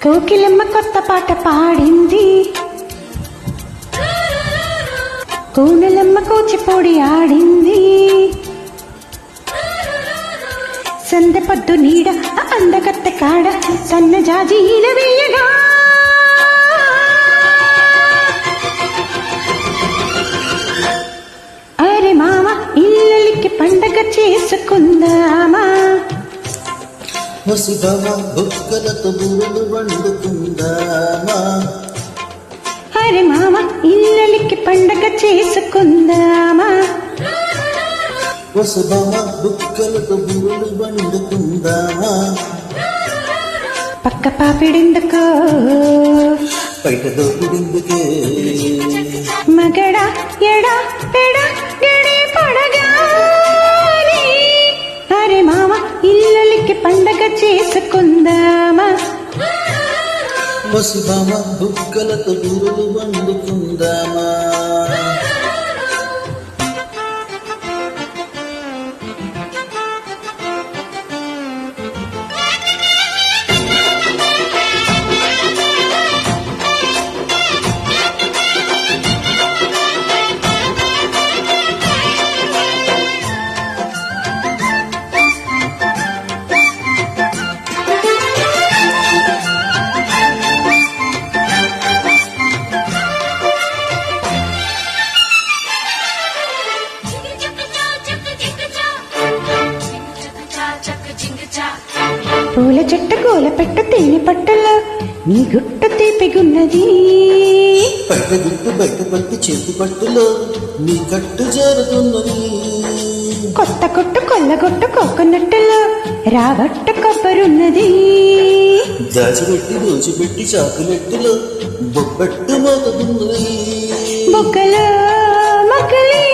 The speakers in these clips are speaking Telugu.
కోకిలమ్మ కొత్త పాట పాడింది, కోనలమ్మ కూచిపూడి ఆడింది, సందె పొద్దు నీడ అందగత్తె కాడ సన్న జాజీల వేయగా, అరే మామ ఇల్లలికి పండగ చేసుకుందామా, ముసిదమా బుక్కలతో బూరెలు వండుకుందామా, అరే మామ ఇల్లలికి పండగ చేసుకుందామా, ముసిదమా బుక్కలతో బూరెలు వండుకుందామా, పక్క పాపిడెందుకో బయట దోపిడెందుకే, మగడా ఎడా పెడా గడి పడగాని, అరే మామ ఇల్లలికి పండగ చేసుకుందామా, ముసిదమా బుక్కలతో బూరెలు వండుకుందామా. పూల చెట్టు కూల పెట్ట తేనె పట్టులో నీ గుట్ట తీపిగున్నది, పట్ట గుట్టు బయట పట్టి చేతి పట్టులో నీ కట్టు జారుతున్నది, కొత్త కొట్టు కొల్లగొట్టు కోకొనట్టులో రావట్ట కొబ్బరున్నది, దాచిపెట్టి దోచిపెట్టి చాకులెట్టులో బొబ్బట్టు మోగుతున్నది, బొగ్గలో మగలి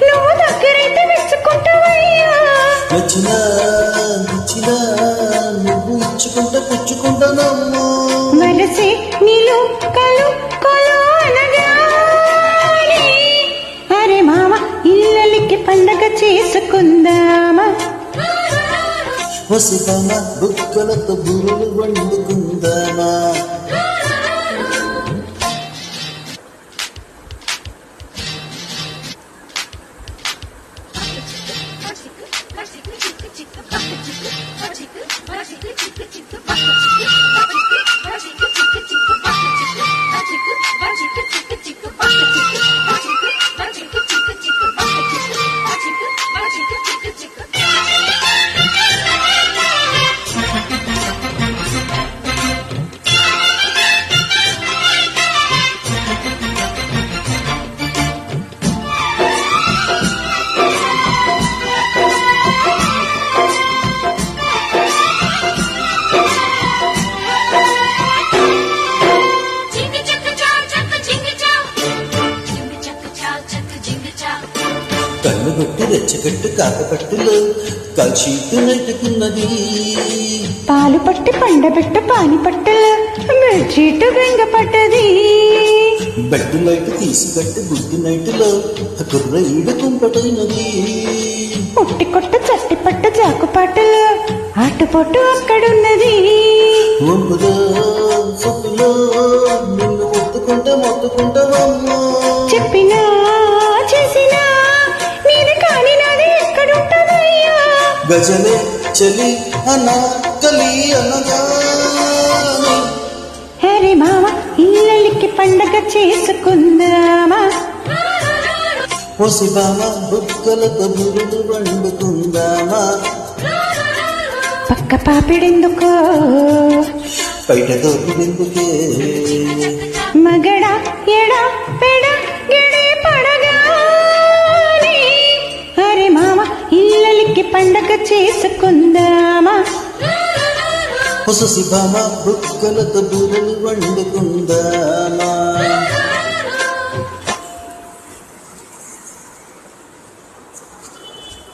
నువ్వు దగ్గరైతే మెచ్చుకుంటావయ్యా, నచ్చినా నచ్చినా నువ్వు ఇచ్చుకుంటా పుచ్చుకుంటానమ్మా, వరసే నీళ్ళు కలు కొలు అనగానే, అరే మామ ఇల్లలికి పండగ చేసుకుందామా, వసుదమా బుక్కలతో బూరెలు వండుకుందామా. కన్ను కొట్టి రెచ్చగట్టు కాకపట్టులో కాల్చీటు నెట్టుకున్నది, పాలు పట్టి పండబెట్ట పాని పట్టలో మిర్చీటు బెంగ పట్టది, బెట్టు లైట్ తీసుకట్టు గుడ్డు నైటులో కుర్ర ఈడ కుంపటైనది, పుట్టి కొట్టు చట్టి పట్ట జాకుపాటలో ఆటుపోటు అక్కడున్నది, ఒంపులో సొప్పులో నిన్ను మొత్తుకుంటావమ్మా, చెప్పినా చేసినా నీది కాని నాది ఎక్కడుంటదయ్యా, గజలే చలి అనాకలి అనగా, హరి మామ ఇల్లలికి పండగ చేసుకుందామా, వసుదమ బుక్కలతో బూరెలు వండుకుందామా, పక్క పాపిడెందుకో బయట దోపిడెందుకే, మగడా ఎడా పెడా గిడి పడగాని, అరే మామ ఇల్లలికి పండగ చేసుకుందామా, వసుదమ బుక్కలతో బూరెలు వండుకుందామా.